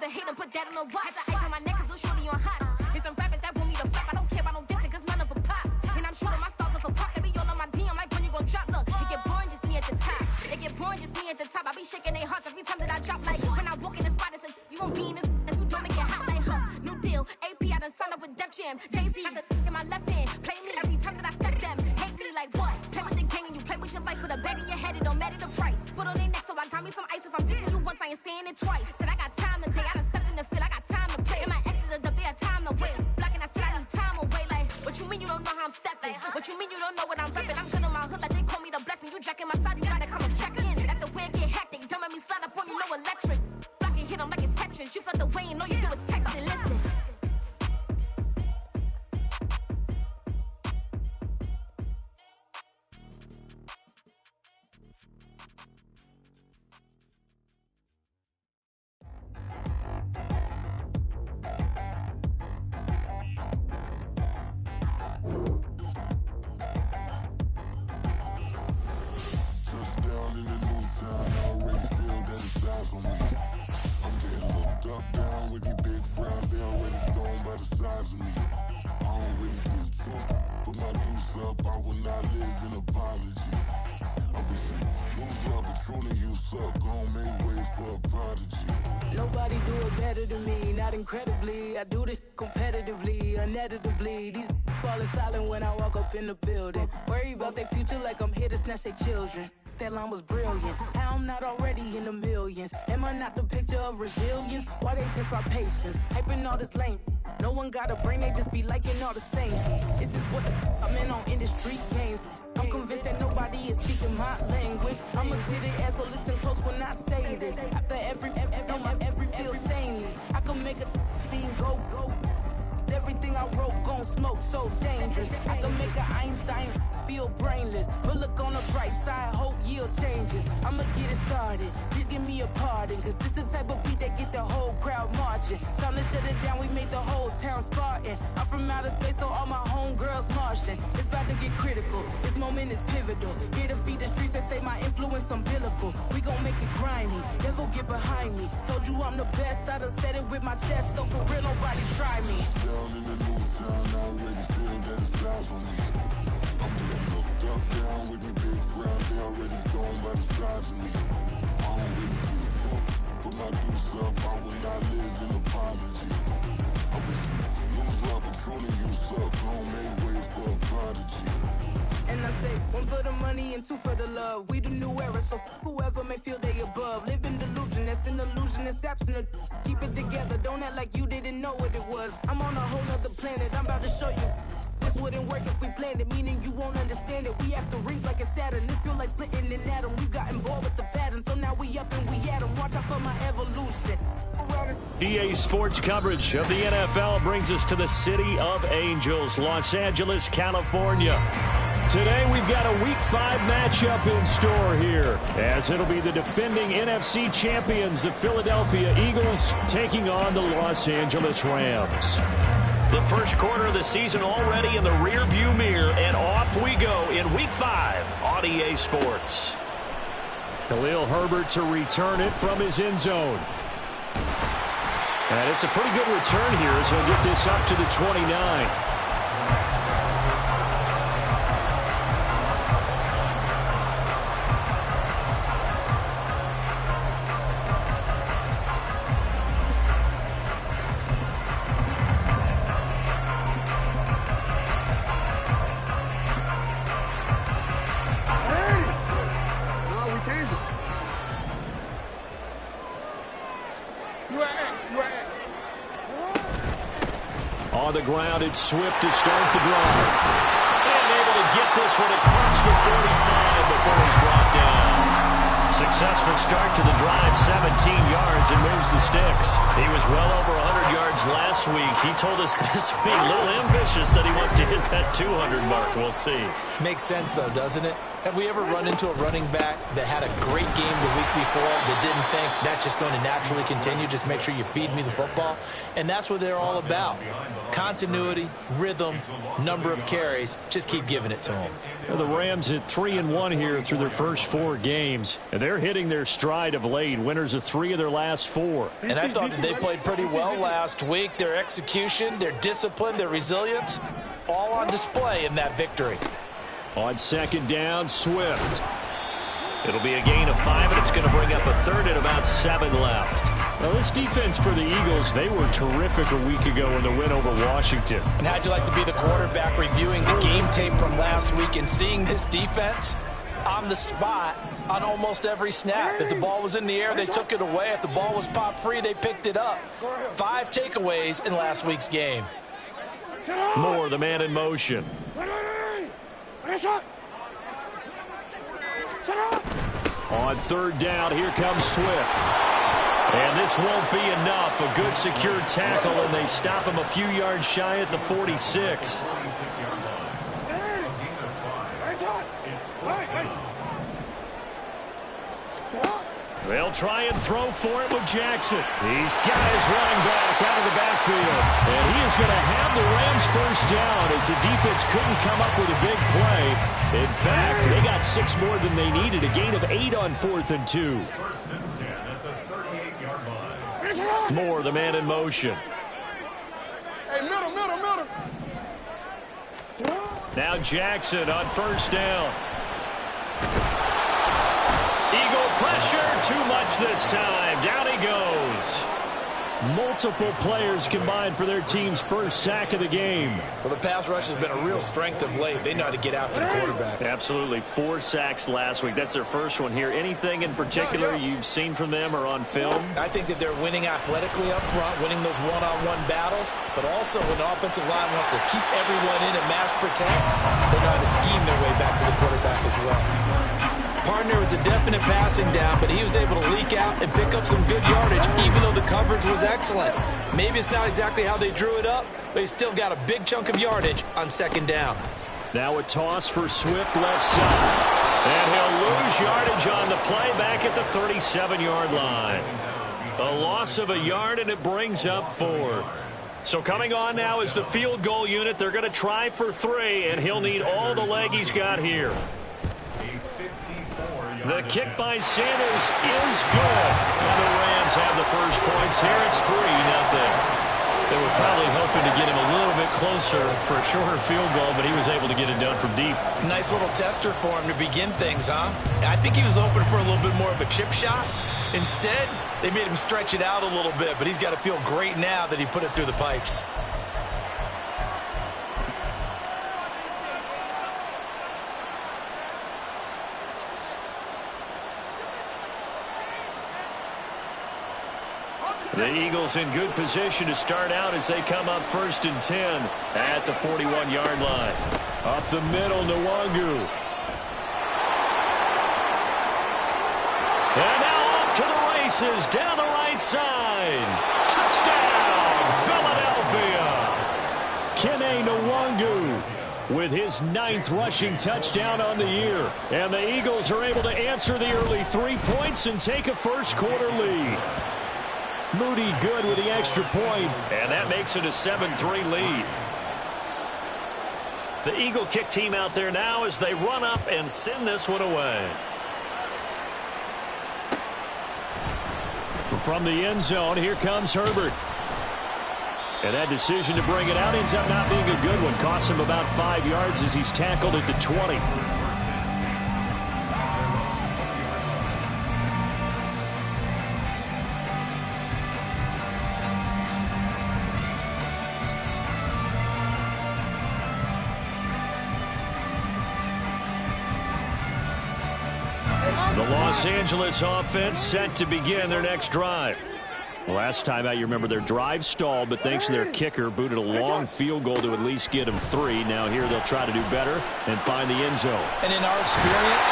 to hate them, put that on the watch. Had the ice on my neck, cause little shorty on hot. There's some rappers that want me to flop. I don't care about no dissing, cause none of them pop. And I'm shooting my stars off a pop. They be all on my DM, like when you gon' drop. Look, it get boring, just me at the top. It get boring, just me at the top. I be shaking their hearts every time that I drop. Like when I walk in the spot, it's a you won't be in this. If you don't make it hot, like new deal. AP, I done signed up with Def Jam. Jay-Z, got the in my left hand. Play me every time that I step them. Hate me like what? Play with the game and you play with your life. With a bag in your head, it don't matter the price. Foot on their neck, so I got me some ice. If I'm dissing you once, I ain't saying it twice. Said I got time today, I done stepped in the field, I got time to play. And my exes are up there, time to wait. Blocking, I said I need time away. Like, what you mean you don't know how I'm stepping? What you mean you don't know what I'm repping? I'm good in my hood, like they call me the blessing. You jacking my side, you gotta come and check in. That's the way it get hectic. Don't make me slide up on you, no electric. Blocking, hit them like it's Tetris. You felt the way and all you do is text and listen. Nobody do it better than me, not incredibly. I do this competitively, uneditably. These falling silent when I walk up in the building. Worry about their future like I'm here to snatch their children. That line was brilliant. How I'm not already in the millions? Am I not the picture of resilience? Why they test my patience? Hyping all this lame. No one got a brain, they just be liking all the same. This is what the I'm in on industry games. I'm convinced that nobody is speaking my language. I'ma get it as so listen close when I say this. After every feel stainless. I can make a thing go. Everything I wrote gon' smoke, so dangerous. I can make an Einstein feel brainless. But look on the bright side, hope yield changes. I'ma get it started, please give me a pardon. Cause this the type of beat that get the whole crowd marching. Time to shut it down, we made the whole town Spartan. I'm from outer space, so all my homegirls Martian. It's about to get critical, this moment is pivotal. Here to feed the streets that say my influence umbilical. We gon' make it grimy, never get behind me. Told you I'm the best, I done said it with my chest. So for real, nobody try me. Down in the new town, I already feel that it's eyes on me. I'm getting looked up, down with these big crowds. They already gone by the size of me. I don't really get drunk, put my deuce up. I will not live in apology. I wish you lose love, but truly you suck. Don't make way for a prodigy. And I say, one for the money and two for the love. We the new era, so whoever may feel they above. Live in delusion, that's an illusion, that's absent. Keep it together, don't act like you didn't know what it was. I'm on a whole nother planet, I'm about to show you. This wouldn't work if we planned it, meaning you won't understand it. We have to rings like a Saturn, this feel like splitting an atom. We got involved with the pattern, so now we up and we at 'em. Watch out for my evolution. EA Sports coverage of the NFL brings us to the City of Angels, Los Angeles, California. Today we've got a Week 5 matchup in store here, as it'll be the defending NFC champions, the Philadelphia Eagles, taking on the Los Angeles Rams. The first quarter of the season already in the rearview mirror, and off we go in Week 5 on EA Sports. Khalil Herbert to return it from his end zone. And it's a pretty good return here as he'll get this up to the 29. On the ground, it's Swift to start the drive. And able to get this one across the 45 before he's brought down. Successful start to the drive, 17 yards, and moves the sticks. He was well over 100 yards last week. He told us this week, a little ambitious, that he wants to hit that 200 mark. We'll see. Makes sense, though, doesn't it? Have we ever run into a running back that had a great game the week before that didn't think that's just going to naturally continue? Just make sure you feed me the football. And that's what they're all about. Continuity, rhythm, number of carries. Just keep giving it to them. Well, the Rams at 3-1 here through their first 4 games. And they're hitting their stride of late. Winners of 3 of their last 4. And I thought that they played pretty well last week. Their execution, their discipline, their resilience, all on display in that victory. On second down, Swift. It'll be a gain of 5, and it's going to bring up a third and about 7 left. Now, this defense for the Eagles, they were terrific a week ago in the win over Washington. And how'd you like to be the quarterback reviewing the game tape from last week and seeing this defense on the spot on almost every snap? If the ball was in the air, they took it away. If the ball was pop free, they picked it up. 5 takeaways in last week's game. Moore, the man in motion. On third down, here comes Swift. And this won't be enough. A good secure tackle, and they stop him a few yards shy at the 46. They'll try and throw for it with Jackson. He's got his running back out of the backfield. And he is going to have the Rams first down as the defense couldn't come up with a big play. In fact, they got 6 more than they needed. A gain of 8 on 4th and 2. Moore, the man in motion. Now Jackson on first down. Eagle pressure, too much this time. Down he goes. Multiple players combined for their team's first sack of the game. Well, the pass rush has been a real strength of late. They know how to get after the quarterback. Absolutely. 4 sacks last week. That's their first one here. Anything in particular you've seen from them or on film? I think that they're winning athletically up front, winning those one-on-one battles, but also when the offensive line wants to keep everyone in and mass protect, they know how to scheme their way back to the quarterback as well. Partner was a definite passing down, but he was able to leak out and pick up some good yardage, even though the coverage was excellent. Maybe it's not exactly how they drew it up, but he still got a big chunk of yardage on second down. Now a toss for Swift left side. And he'll lose yardage on the play back at the 37-yard line. A loss of a yard, and it brings up 4th. So coming on now is the field goal unit. They're going to try for 3, and he'll need all the leg he's got here. The kick by Sanders is good. And the Rams have the first points here. It's 3-0. They were probably hoping to get him a little bit closer for a shorter field goal, but he was able to get it done from deep. Nice little tester for him to begin things, huh? I think he was hoping for a little bit more of a chip shot. Instead, they made him stretch it out a little bit, but he's got to feel great now that he put it through the pipes. The Eagles in good position to start out as they come up 1st and 10 at the 41-yard line. Up the middle, Nwangu. And now off to the races down the right side. Touchdown, Philadelphia. Kene Nwangu with his 9th rushing touchdown on the year. And the Eagles are able to answer the early 3 points and take a first-quarter lead. Moody good with the extra point, and that makes it a 7-3 lead. The Eagle kick team out there now as they run up and send this one away. From the end zone, here comes Herbert. And that decision to bring it out ends up not being a good one. Costs him about 5 yards as he's tackled at the 20. The Los Angeles offense set to begin their next drive. Last time out, you remember their drive stalled, but thanks to their kicker, booted a long field goal to at least get them 3. Now here they'll try to do better and find the end zone. And in our experience,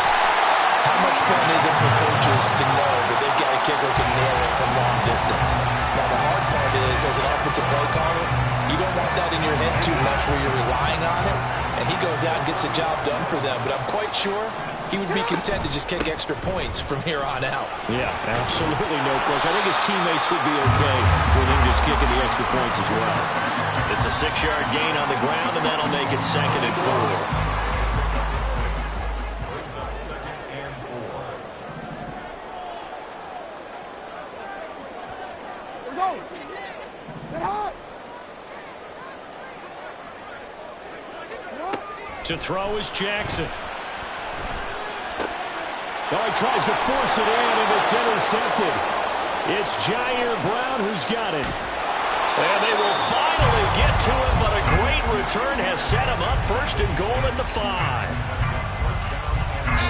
how much fun is it for coaches to know that they've got a kicker who can nail it from long distance? Now the hard part is, as an offensive play caller, you don't want that in your head too much where you're relying on it, and he goes out and gets the job done for them. But I'm quite sure he would be content to just kick extra points from here on out. Yeah, absolutely no question. I think his teammates would be okay with him just kicking the extra points as well. It's a 6-yard gain on the ground, and that'll make it 2nd and 4. To throw is Jackson. Oh, he tries to force it in, and it's intercepted. It's Jair Brown who's got it. And they will finally get to him, but a great return has set him up 1st and goal at the 5.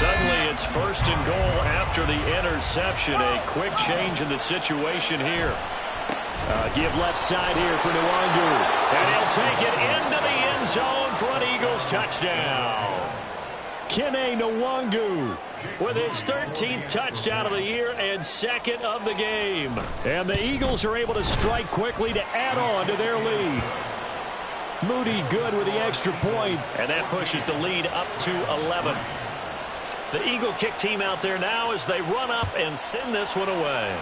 Suddenly it's 1st and goal after the interception. A quick change in the situation here. Give left side here for Nwangu. And he'll take it into the end zone for an Eagles touchdown. Kene Nwangu with his 13th touchdown of the year and 2nd of the game. And the Eagles are able to strike quickly to add on to their lead. Moody good with the extra point, and that pushes the lead up to 11. The Eagle kick team out there now as they run up and send this one away.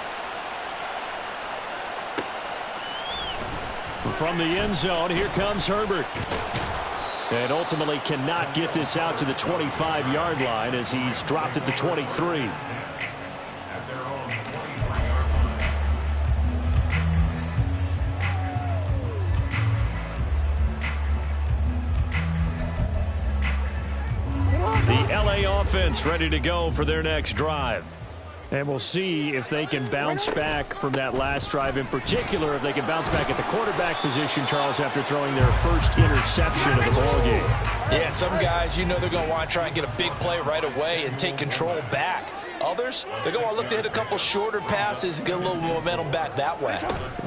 From the end zone, here comes Herbert. And ultimately cannot get this out to the 25-yard line as he's dropped at the 23. The LA offense ready to go for their next drive. And we'll see if they can bounce back from that last drive, in particular if they can bounce back at the quarterback position, Charles, after throwing their first interception of the ballgame. Yeah, some guys, you know they're going to want to try and get a big play right away and take control back. Others, they're going to look to hit a couple shorter passes and get a little momentum back that way.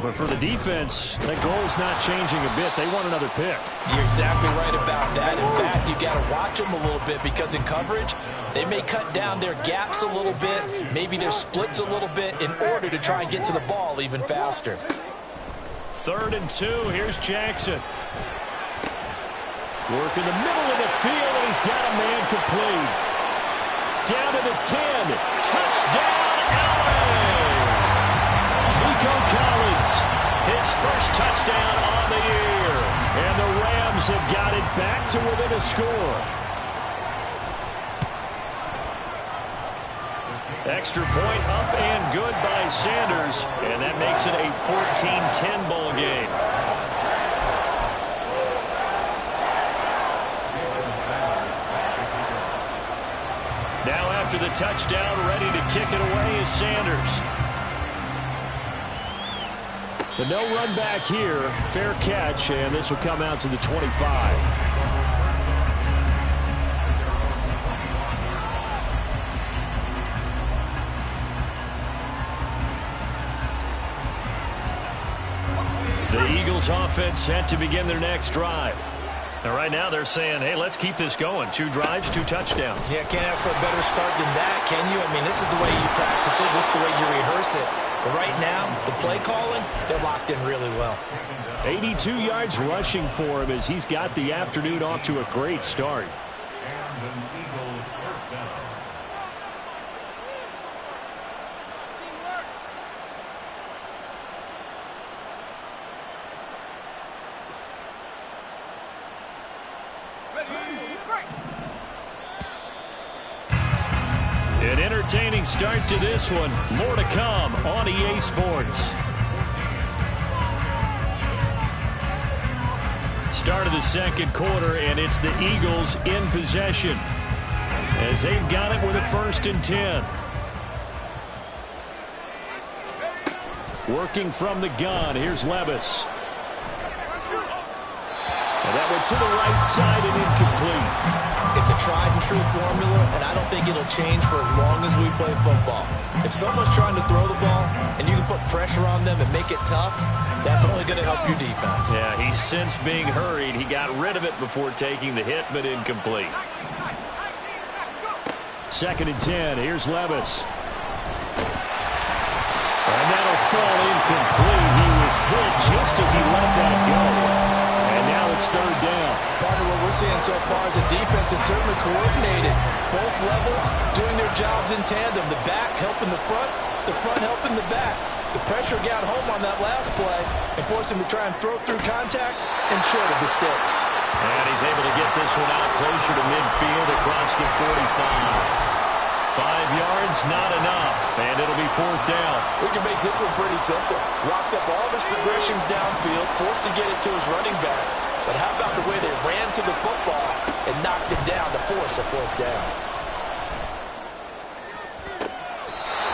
But for the defense, that goal's not changing a bit. They want another pick. You're exactly right about that. In fact, you got to watch them a little bit because in coverage, they may cut down their gaps a little bit, maybe their splits a little bit in order to try and get to the ball even faster. 3rd and 2. Here's Jackson. Work in the middle of the field, and he's got a man complete. Down to the 10. Touchdown, LA! Nico Collins, his first touchdown on the year. And the Rams have got it back to within a score. Extra point up and good by Sanders. And that makes it a 14-10 ball game. Now after the touchdown, ready to kick it away is Sanders. The no run back here, fair catch, and this will come out to the 25. The Eagles offense set to begin their next drive. And right now they're saying, hey, let's keep this going. 2 drives, 2 touchdowns. Yeah, can't ask for a better start than that, can you? I mean, this is the way you practice it. This is the way you rehearse it. But right now, the play calling, they're locked in really well. 82 yards rushing for him as he's got the afternoon off to a great start. An entertaining start to this one. More to come on EA Sports. Start of the second quarter, and it's the Eagles in possession as they've got it with a 1st and 10. Working from the gun. Here's Levis. And that went to the right side and incomplete. It's a tried-and-true formula, and I don't think it'll change for as long as we play football. If someone's trying to throw the ball and you can put pressure on them and make it tough, that's only going to help your defense. Yeah, he's since being hurried. He got rid of it before taking the hit, but incomplete. 2nd and 10. Here's Levis. And that'll fall incomplete. He was hit just as he let that go. And now it's 3rd down. Part of what we're seeing so far is the defense is certainly coordinated. Both levels doing their jobs in tandem. The back helping the front helping the back. The pressure got home on that last play and forced him to try and throw through contact and short of the sticks. And he's able to get this one out closer to midfield across the 45. 5 yards, not enough, and it'll be 4th down. We can make this one pretty simple. Locked up all of his progressions downfield, forced to get it to his running back. But how about the way they ran to the football and knocked him down to force a 4th down?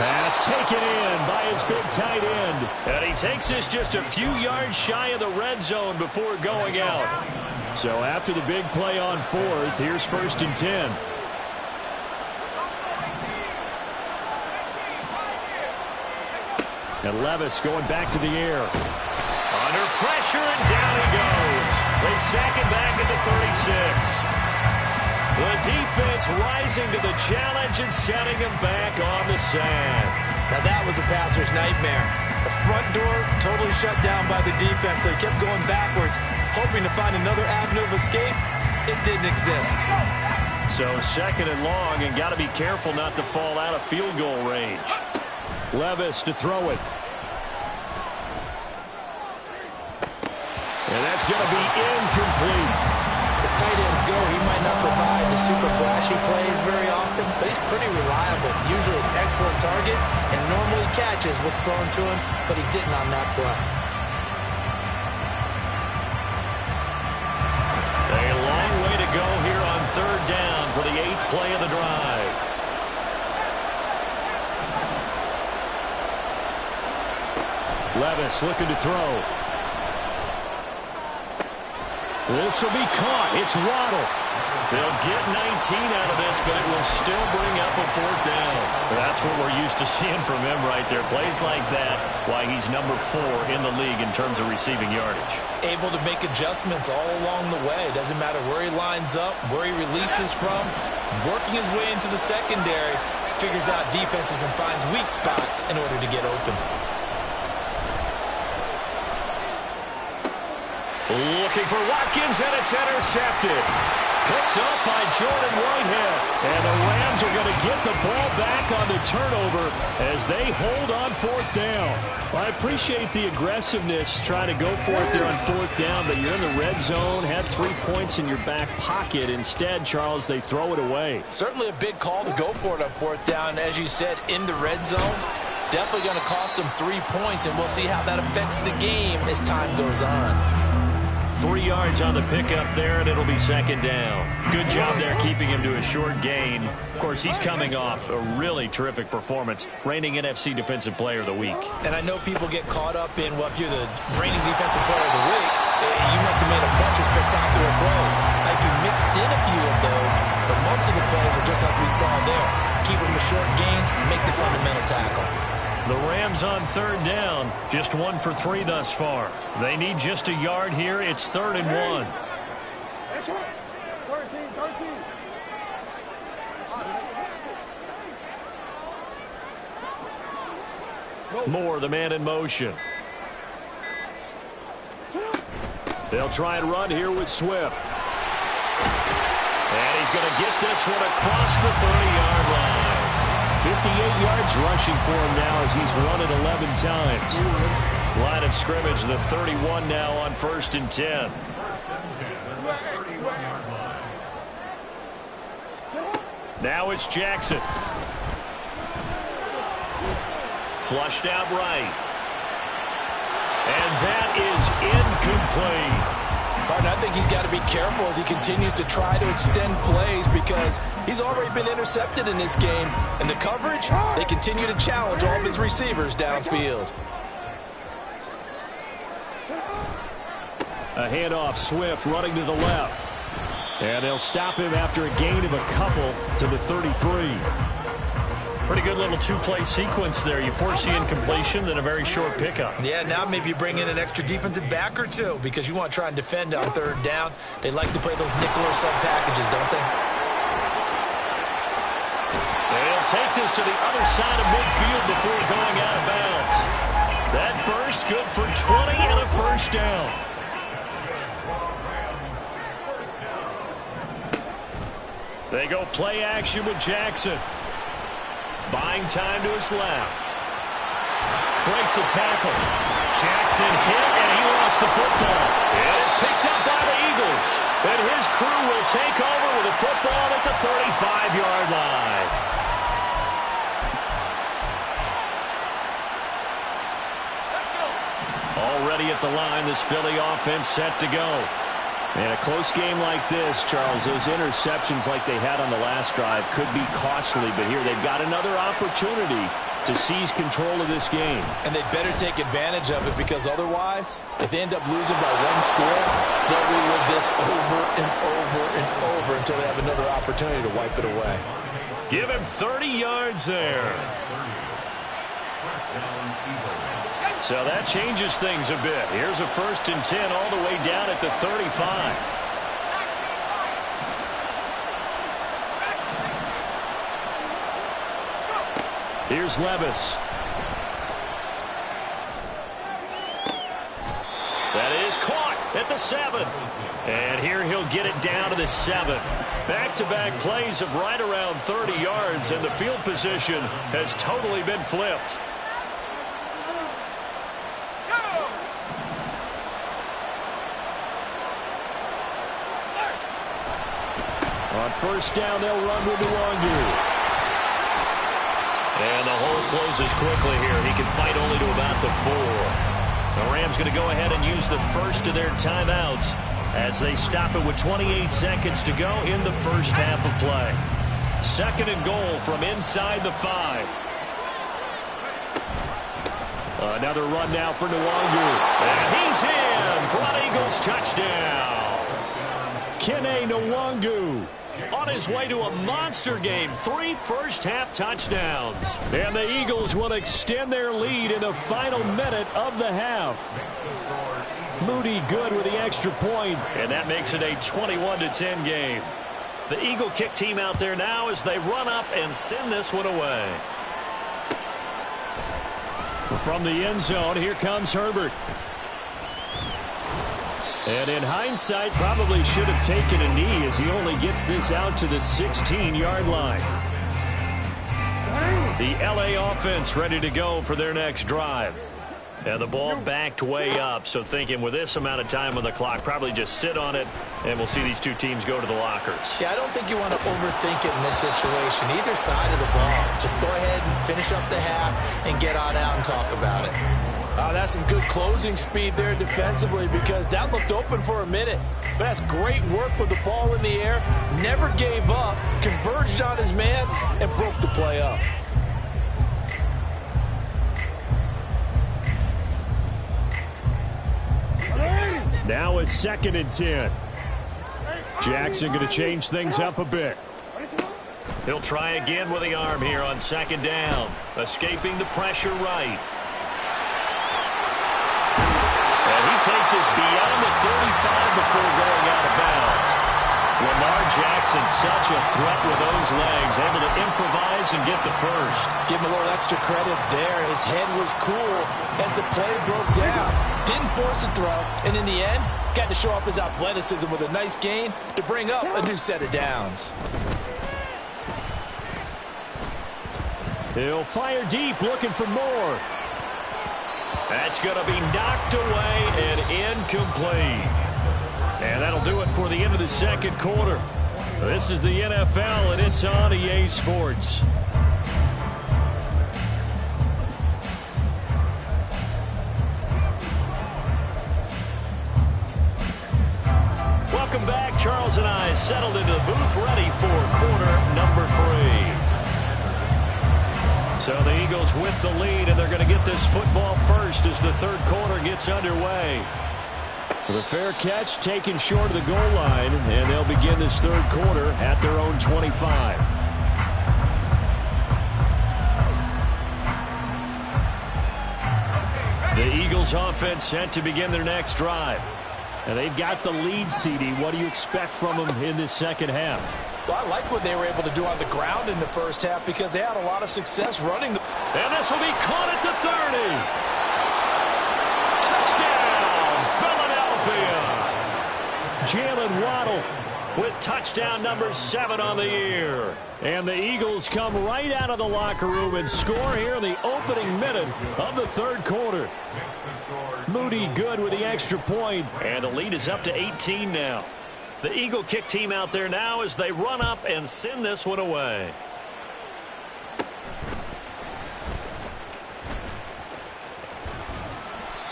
Pass taken in by his big tight end. And he takes this just a few yards shy of the red zone before going out. So after the big play on 4th, here's 1st and 10. And Levis going back to the air. Under pressure, and down he goes. They sack him back at the 36. The defense rising to the challenge and setting him back on the sand. Now that was a passer's nightmare. The front door totally shut down by the defense, so he kept going backwards, hoping to find another avenue of escape. It didn't exist. So 2nd and long, and got to be careful not to fall out of field goal range. Levis to throw it. And that's going to be incomplete. As tight ends go, he might not provide the super flashy plays very often, but he's pretty reliable. Usually an excellent target and normally catches what's thrown to him, but he didn't on that play. A long way to go here on 3rd down for the 8th play of the drive. Levis looking to throw. This will be caught. It's Waddle. They'll get 19 out of this, but it will still bring up a 4th down. That's what we're used to seeing from him right there. Plays like that, why he's number 4 in the league in terms of receiving yardage. Able to make adjustments all along the way. Doesn't matter where he lines up, where he releases from. Working his way into the secondary, figures out defenses and finds weak spots in order to get open. Looking for Watkins, and it's intercepted. Picked up by Jordan Whitehead. And the Rams are going to get the ball back on the turnover as they hold on 4th down. Well, I appreciate the aggressiveness trying to go for it there on 4th down, but you're in the red zone, have 3 points in your back pocket. Instead, Charles, they throw it away. Certainly a big call to go for it on 4th down. As you said, in the red zone, definitely going to cost them 3 points, and we'll see how that affects the game as time goes on. 3 yards on the pickup there, and it'll be 2nd down. Good job there keeping him to a short gain. Of course, he's coming off a really terrific performance, reigning NFC Defensive Player of the Week. And I know people get caught up in, well, if you're the reigning Defensive Player of the Week, you must have made a bunch of spectacular plays. I think you mixed in a few of those, but most of the plays are just like we saw there. Keep them to short gains, make the fundamental tackle. The Rams on 3rd down, just 1 for 3 thus far. They need just a yard here. It's 3rd and 1. Moore, the man in motion. They'll try and run here with Swift. And he's going to get this one across the 30-yard line. 58 yards rushing for him now as he's run it 11 times. Line of scrimmage, the 31 now on 1st and 10. Now it's Jackson. Flushed out right. And that is incomplete. I think he's got to be careful as he continues to try to extend plays because he's already been intercepted in this game. And the coverage, they continue to challenge all of his receivers downfield. A handoff, Swift running to the left. And they'll stop him after a gain of a couple to the 33. Pretty good little 2-play sequence there. You force the incompletion, then a very short pickup. Yeah, now maybe you bring in an extra defensive back or two because you want to try and defend on 3rd down. They like to play those nickel or sub packages, don't they? They'll take this to the other side of midfield before going out of bounds. That burst good for 20 and a 1st down. They go play action with Jackson. Buying time to his left. Breaks a tackle. Jackson hit, and he lost the football. It is picked up by the Eagles. And his crew will take over with a football at the 35-yard line. Already at the line, this Philly offense set to go. In a close game like this, Charles, those interceptions like they had on the last drive could be costly, but here they've got another opportunity to seize control of this game. And they better take advantage of it, because otherwise, if they end up losing by one score, they'll relive this over and over and over until they have another opportunity to wipe it away. Give him 30 yards there. So that changes things a bit. Here's a 1st and 10 all the way down at the 35. Here's Levis. That is caught at the 7. And here he'll get it down to the 7. Back-to-back plays of right around 30 yards, and the field position has totally been flipped. On 1st down, they'll run with Nwangu. And the hole closes quickly here. He can fight only to about the 4. The Rams going to go ahead and use the first of their timeouts as they stop it with 28 seconds to go in the first half of play. 2nd and goal from inside the 5. Another run now for Nwangu. And he's in for an Eagles touchdown. Kene Nwangu on his way to a monster game. 3 first-half touchdowns. And the Eagles will extend their lead in the final minute of the half. Moody good with the extra point, and that makes it a 21-10 game. The Eagle kick team out there now as they run up and send this one away. From the end zone, here comes Herbert. And in hindsight, probably should have taken a knee as he only gets this out to the 16-yard line. The LA offense ready to go for their next drive. And the ball backed way up, so thinking with this amount of time on the clock, probably just sit on it, and we'll see these two teams go to the lockers. Yeah, I don't think you want to overthink it in this situation. Either side of the ball. Just go ahead and finish up the half and get on out and talk about it. That's some good closing speed there defensively, because that looked open for a minute. But that's great work with the ball in the air. Never gave up, converged on his man, and broke the play up. Now a 2nd and 10. Jackson going to change things up a bit. He'll try again with the arm here on 2nd down. Escaping the pressure right. And he takes us beyond the 35 before going out of bounds. Lamar Jackson, such a threat with those legs, able to improvise and get the first. Give him a little extra credit there. His head was cool as the play broke down. Didn't force a throw, and in the end, got to show off his athleticism with a nice gain to bring up a new set of downs. He'll fire deep, looking for more. That's going to be knocked away and incomplete. And that'll do it for the end of the 2nd quarter. This is the NFL, and it's on EA Sports. Welcome back. Charles and I settled into the booth, ready for quarter number 3. So the Eagles with the lead, and they're going to get this football first as the 3rd quarter gets underway. With a fair catch taken short of the goal line, and they'll begin this 3rd quarter at their own 25. The Eagles offense set to begin their next drive. And they've got the lead, CD. What do you expect from them in this 2nd half? Well, I like what they were able to do on the ground in the 1st half, because they had a lot of success running. And this will be caught at the 30. Touchdown, Philadelphia. Jalen Waddle with touchdown number 7 on the year. And the Eagles come right out of the locker room and score here in the opening minute of the third quarter. Moody good with the extra point, and the lead is up to 18 now. The Eagle kick team out there now as they run up and send this one away.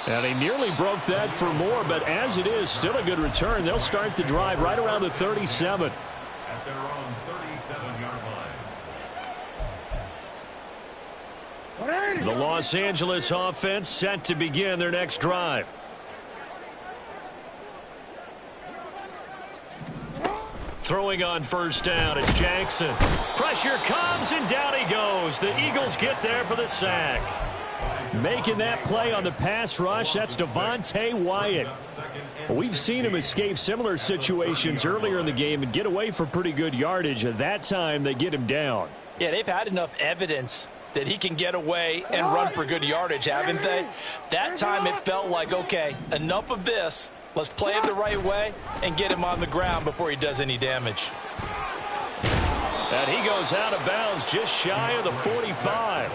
And he nearly broke that for more, but as it is, still a good return. They'll start the drive right around the 37. At their own 37-yard line. The Los Angeles offense set to begin their next drive. Throwing on first down, it's Jackson. Pressure comes, and down he goes. The Eagles get there for the sack. Making that play on the pass rush, that's Devontae Wyatt. We've seen him escape similar situations earlier in the game and get away for pretty good yardage. At that time, they get him down. Yeah, they've had enough evidence that he can get away and run for good yardage, haven't they? That time it felt like, okay, enough of this. Let's play it the right way and get him on the ground before he does any damage. And he goes out of bounds just shy of the 45.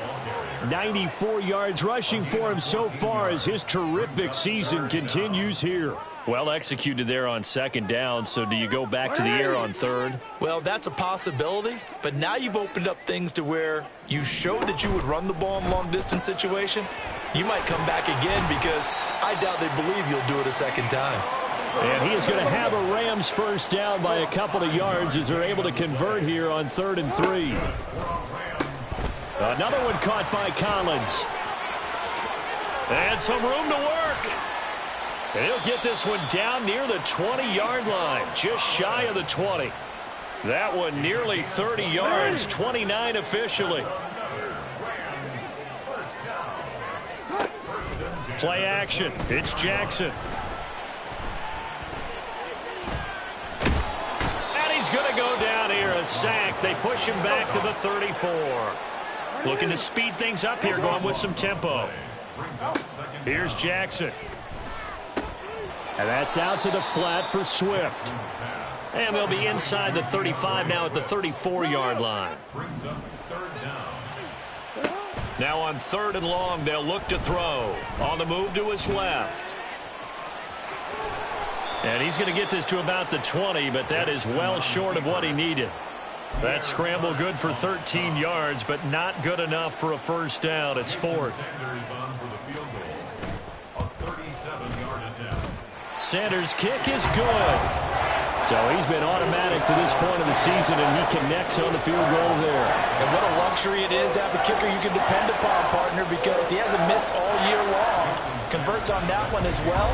94 yards rushing for him so far as his terrific season continues here. Well executed there on second down, so do you go back to the air on third? Well, that's a possibility, but now you've opened up things to where you showed that you would run the ball in long-distance situation. You might come back again because I doubt they believe you'll do it a second time. And he is going to have a Rams first down by a couple of yards as they're able to convert here on 3rd and 3. Another one caught by Collins. And some room to work. And he'll get this one down near the 20-yard line, just shy of the 20. That one nearly 30 yards, 29 officially. Play action. It's Jackson. And he's going to go down here, a sack. They push him back to the 34. Looking to speed things up here, going with some tempo. Here's Jackson. And that's out to the flat for Swift. And they'll be inside the 35 now at the 34-yard line. Now on 3rd and long, they'll look to throw. On the move to his left. And he's going to get this to about the 20, but that is well short of what he needed. That scramble good for 13 yards, but not good enough for a first down. It's 4th. Sanders' kick is good. So he's been automatic to this point of the season, and he connects on the field goal there. And what a luxury it is to have a kicker you can depend upon, partner, because he hasn't missed all year long. Converts on that one as well.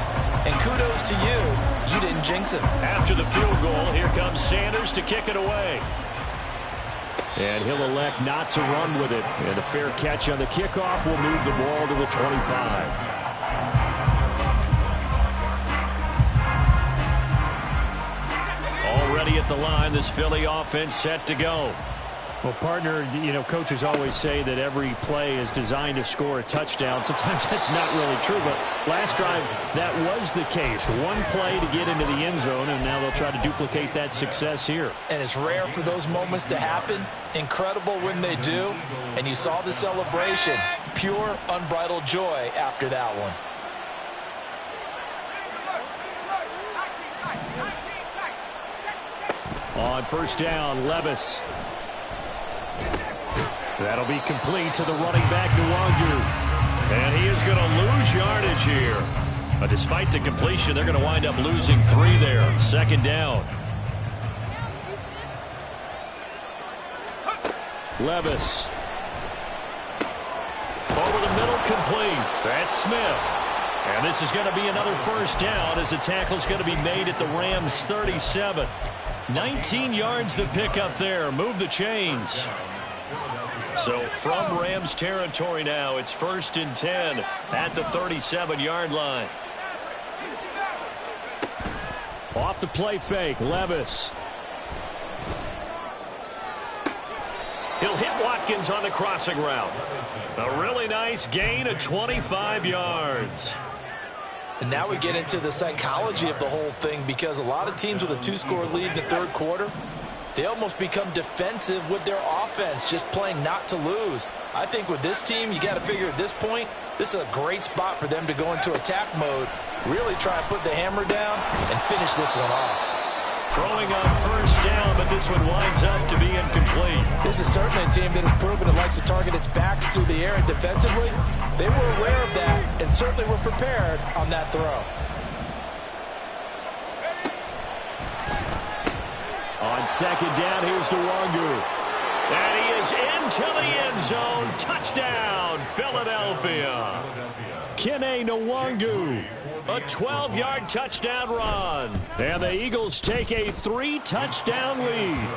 And kudos to you. You didn't jinx him. After the field goal, here comes Sanders to kick it away. And he'll elect not to run with it. And a fair catch on the kickoff will move the ball to the 25. Already at the line, this Philly offense set to go. Well, partner, you know, coaches always say that every play is designed to score a touchdown. Sometimes that's not really true, but last drive, that was the case. One play to get into the end zone, and now they'll try to duplicate that success here. And it's rare for those moments to happen. Incredible when they do. And you saw the celebration. Pure, unbridled joy after that one. On first down, Levis. That'll be complete to the running back, Nwangu. And he is going to lose yardage here. But despite the completion, they're going to wind up losing 3 there. 2nd down. Levis. Over the middle, complete. That's Smith. And this is going to be another first down as the tackle's going to be made at the Rams' 37. 19 yards to pick up there. Move the chains. So from Rams territory now, it's 1st and 10 at the 37-yard line. Off the play fake, Levis. He'll hit Watkins on the crossing route. A really nice gain of 25 yards. And now we get into the psychology of the whole thing, because a lot of teams with a 2-score lead in the third quarter, they almost become defensive with their offense, just playing not to lose. I think with this team, you got to figure at this point, this is a great spot for them to go into attack mode, really try and put the hammer down and finish this one off. Throwing on first down, but this one winds up to be incomplete. This is certainly a team that has proven it likes to target its backs through the air, and defensively, they were aware of that and certainly were prepared on that throw. On second down, here's Nwangu. And he is into the end zone. Touchdown, Philadelphia. Kene Nwangu. A 12-yard touchdown run. And the Eagles take a 3-touchdown lead.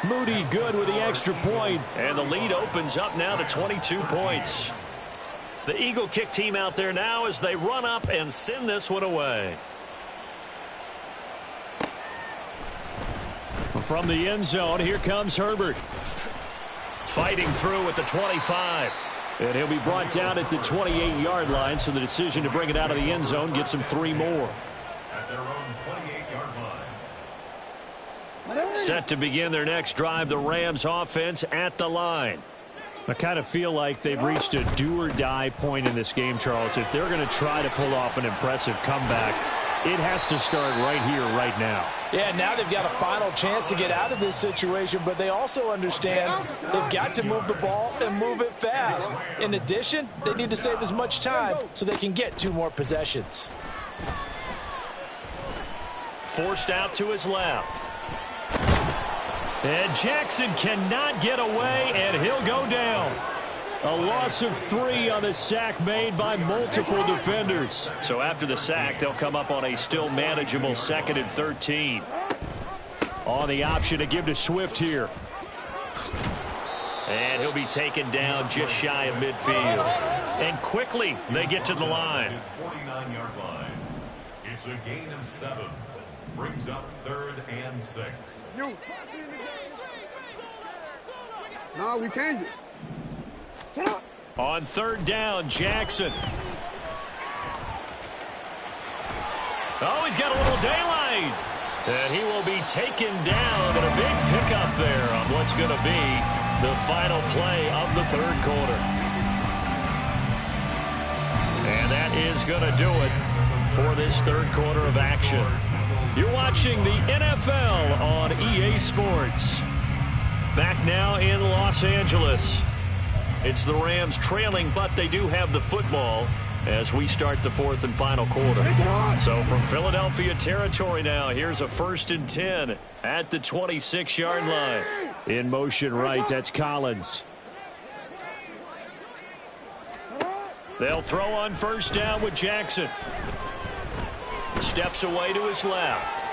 Moody good with the extra point. And the lead opens up now to 22 points. The Eagle kick team out there now as they run up and send this one away. From the end zone, here comes Herbert. Fighting through at the 25. And he'll be brought down at the 28-yard line, so the decision to bring it out of the end zone gets him 3 more. At their own 28-yard line. Set to begin their next drive, the Rams offense at the line. I kind of feel like they've reached a do-or-die point in this game, Charles. If they're going to try to pull off an impressive comeback, it has to start right here, right now. Yeah, now they've got a final chance to get out of this situation, but they also understand they've got to move the ball and move it fast. In addition, they need to save as much time so they can get 2 more possessions. Forced out to his left. And Jackson cannot get away, and he'll go down. A loss of 3 on the sack made by multiple defenders. So after the sack, they'll come up on a still manageable 2nd and 13. On the option to give to Swift here. And he'll be taken down just shy of midfield. And quickly, they get to the line. His 49-yard line. It's a gain of 7. Brings up 3rd and 6. No, we changed it. On 3rd down, Jackson. Oh, he's got a little daylight. And he will be taken down, but a big pickup there on what's going to be the final play of the 3rd quarter. And that is going to do it for this 3rd quarter of action. You're watching the NFL on EA Sports. Back now in Los Angeles. It's the Rams trailing, but they do have the football as we start the 4th and final quarter. So from Philadelphia territory now, here's a 1st and 10 at the 26-yard line. In motion right, that's Collins. They'll throw on 1st down with Jackson. Steps away to his left.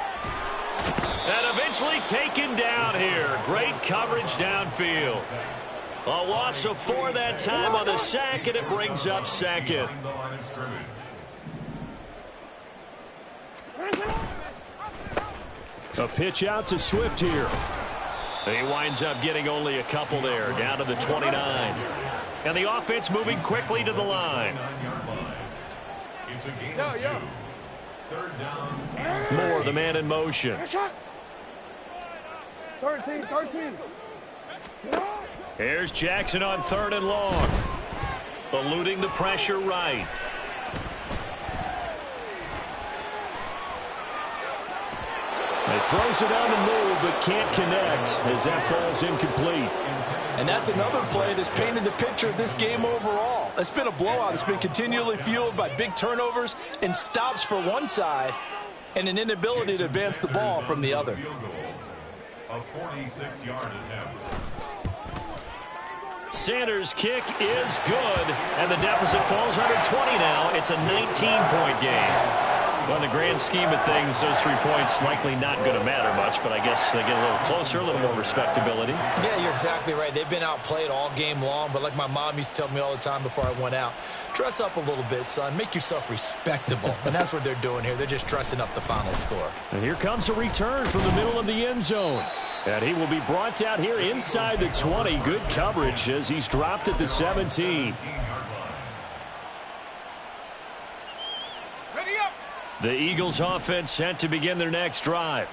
And eventually taken down here. Great coverage downfield. A loss of 4 that time on the sack, and it brings up 2nd. A pitch out to Swift here. He winds up getting only a couple there, down to the 29. And the offense moving quickly to the line. It's a gain of 2. 3rd down. Moore, the man in motion. 13. Here's Jackson on 3rd and long. Eluding the pressure right. He throws it on the move, but can't connect as that falls incomplete. And that's another play that's painted the picture of this game overall. It's been a blowout. It's been continually fueled by big turnovers and stops for one side and an inability to advance the ball from the other. A 46-yard attempt. Sanders' kick is good, and the deficit falls under 20 now. It's a 19-point game. Well, in the grand scheme of things, those 3 points likely not going to matter much, but I guess they get a little closer, a little more respectability. Yeah, you're exactly right. They've been outplayed all game long, but like my mom used to tell me all the time before I went out, dress up a little bit, son. Make yourself respectable. And that's what they're doing here. They're just dressing up the final score. And here comes a return from the middle of the end zone. And he will be brought down here inside the 20. Good coverage as he's dropped at the 17. The Eagles offense set to begin their next drive.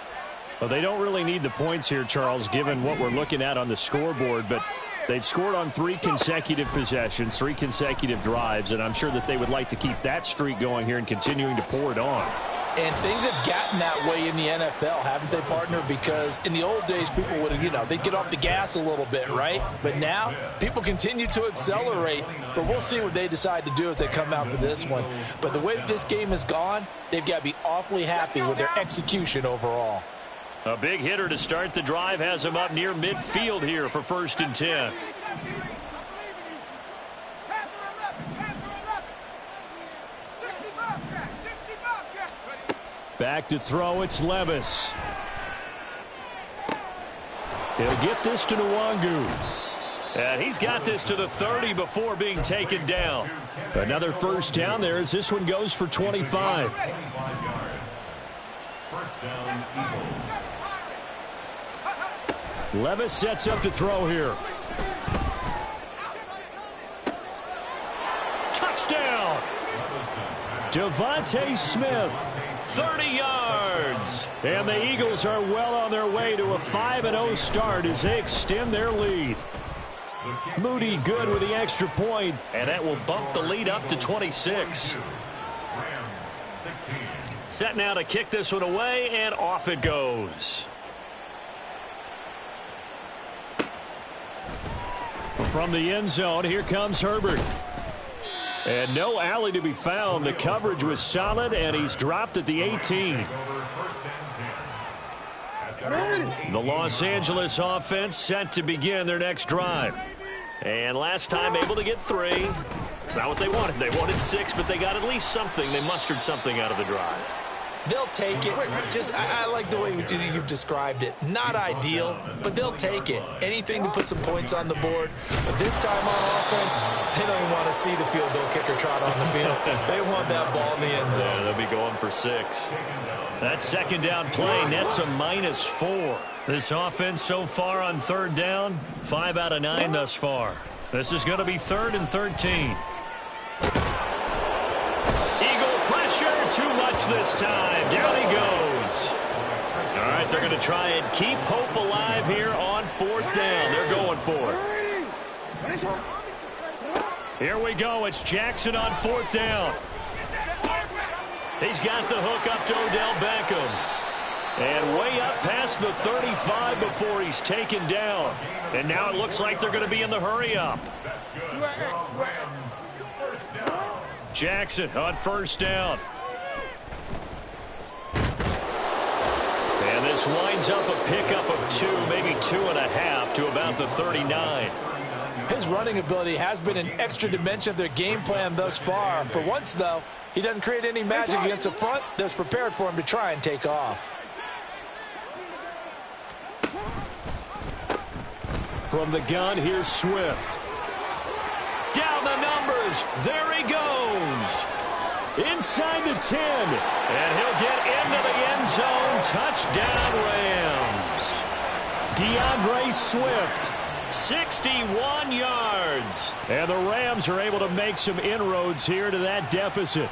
Well, they don't really need the points here, Charles, given what we're looking at on the scoreboard, but they've scored on 3 consecutive possessions, 3 consecutive drives, and I'm sure that they would like to keep that streak going here and continuing to pour it on. And things have gotten that way in the NFL, haven't they, partner? Because in the old days, people would, they'd get off the gas a little bit, right? But now, people continue to accelerate. But we'll see what they decide to do as they come out for this one. But the way that this game has gone, they've got to be awfully happy with their execution overall. A big hitter to start the drive has him up near midfield here for 1st and 10. Back to throw, it's Levis. He'll get this to Nwangu. And he's got this to the 30 before being taken down. Another 1st down there as this one goes for 25. 1st down, Eagles. Levis sets up to throw here. Touchdown! Devontae Smith, 30 yards. And the Eagles are well on their way to a 5-0 start as they extend their lead. Moody good with the extra point, and that will bump the lead up to 26. Set now to kick this one away, and off it goes. From the end zone, here comes Herbert. And no alley to be found. The coverage was solid, and he's dropped at the 18. The Los Angeles offense set to begin their next drive. And last time able to get 3. It's not what they wanted. They wanted 6, but they got at least something. They mustered something out of the drive. They'll take it. I like the way you've described it. Not ideal, but they'll take it. Anything to put some points on the board. But this time on offense, they don't even want to see the field goal kicker trot on the field. They want that ball in the end zone. Yeah, they'll be going for 6. That 2nd down play nets a -4. This offense so far on 3rd down, 5 out of 9 thus far. This is going to be 3rd and 13. Too much this time. Down he goes. All right, they're going to try and keep hope alive here on 4th down. They're going for it. Here we go. It's Jackson on 4th down. He's got the hook up to Odell Beckham. And way up past the 35 before he's taken down. And now it looks like they're going to be in the hurry up. Jackson on 1st down. And this winds up a pickup of 2, maybe 2.5 to about the 39. His running ability has been an extra dimension of their game plan thus far. For once, though, he doesn't create any magic against the front that's prepared for him to try and take off. From the gun, here's Swift. Down the numbers. There he goes. Inside the 10. And he'll get into the end zone. Touchdown, Rams. DeAndre Swift, 61 yards. And the Rams are able to make some inroads here to that deficit.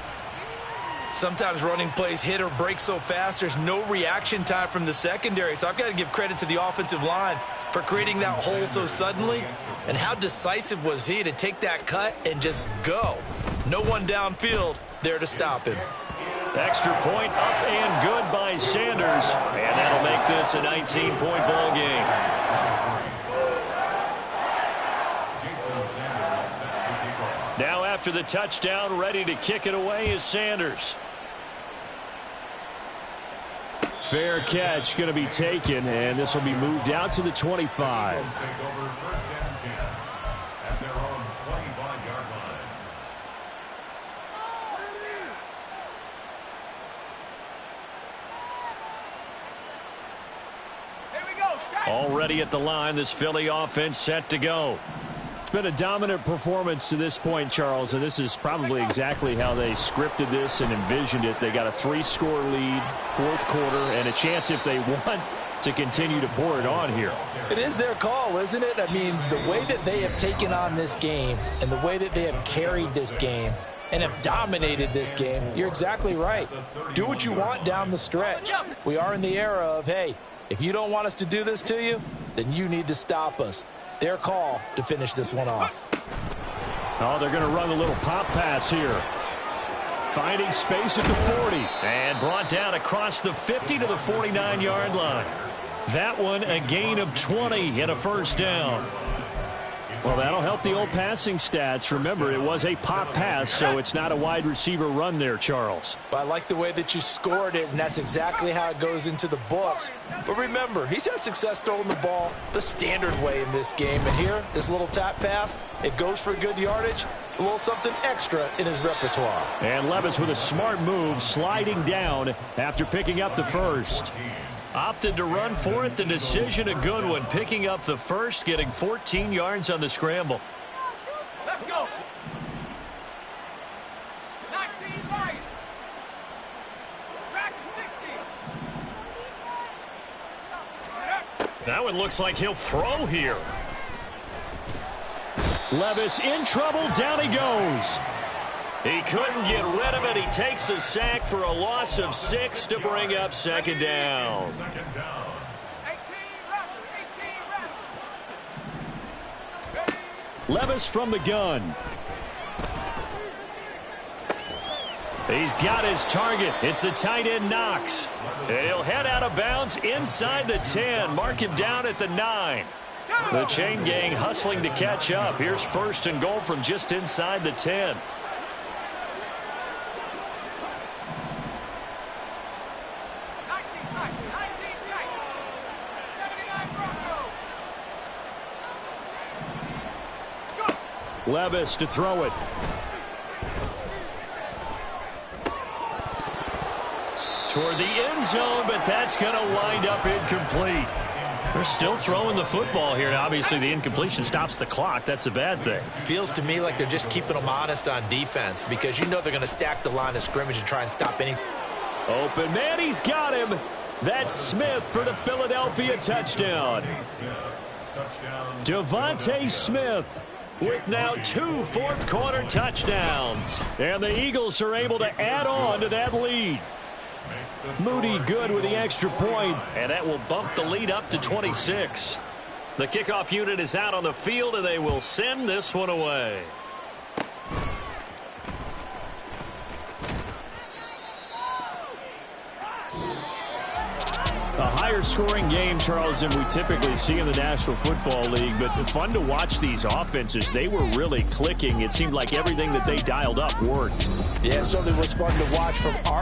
Sometimes running plays hit or break so fast, there's no reaction time from the secondary. So I've got to give credit to the offensive line for creating that hole so suddenly. And how decisive was he to take that cut and just go? No one downfield there to stop him. Extra point up and good by Sanders. And that'll make this a 19-point ball game. Now after the touchdown, ready to kick it away is Sanders. Fair catch going to be taken, and this will be moved out to the 25. Already at the line, this Philly offense set to go. It's been a dominant performance to this point, Charles, and this is probably exactly how they scripted this and envisioned it. They got a 3-score lead, 4th quarter, and a chance if they want to continue to pour it on here. It is their call, isn't it? I mean, the way that they have taken on this game and the way that they have carried this game, and have dominated this game. You're exactly right. Do what you want down the stretch. We are in the era of, hey, if you don't want us to do this to you, then you need to stop us. Their call to finish this one off. Oh, they're going to run a little pop pass here. Finding space at the 40. And brought down across the 50 to the 49-yard line. That one a gain of 20 and a first down. Well, that'll help the old passing stats. Remember, it was a pop pass, so it's not a wide receiver run there, Charles. Well, I like the way that you scored it, and that's exactly how it goes into the books. But remember, he's had success throwing the ball the standard way in this game. And here, this little tap pass, it goes for good yardage, a little something extra in his repertoire. And Levis with a smart move, sliding down after picking up the first. Opted to run for it. The decision a good one. Picking up the first, getting 14 yards on the scramble. Let's go. 19 right. Track 60. That one looks like he'll throw here. Levis in trouble. Down he goes. He couldn't get rid of it. He takes a sack for a loss of 6 to bring up second down. Levis from the gun. He's got his target. It's the tight end Knox. And he'll head out of bounds inside the 10. Mark him down at the 9. The chain gang hustling to catch up. Here's first and goal from just inside the 10. Levis to throw it. Toward the end zone, but that's going to wind up incomplete. They're still throwing the football here. Obviously, the incompletion stops the clock. That's a bad thing. Feels to me like they're just keeping them honest on defense because you know they're going to stack the line of scrimmage and try and stop anything. Open man, he's got him. That's Smith for the Philadelphia touchdown. Devontae Smith with now 2 fourth-quarter touchdowns. And the Eagles are able to add on to that lead. Moody good with the extra point, and that will bump the lead up to 26. The kickoff unit is out on the field, and they will send this one away. A higher scoring game, Charles, than we typically see in the National Football League, but fun to watch these offenses. They were really clicking. It seemed like everything that they dialed up worked. Yeah, it certainly was fun to watch from our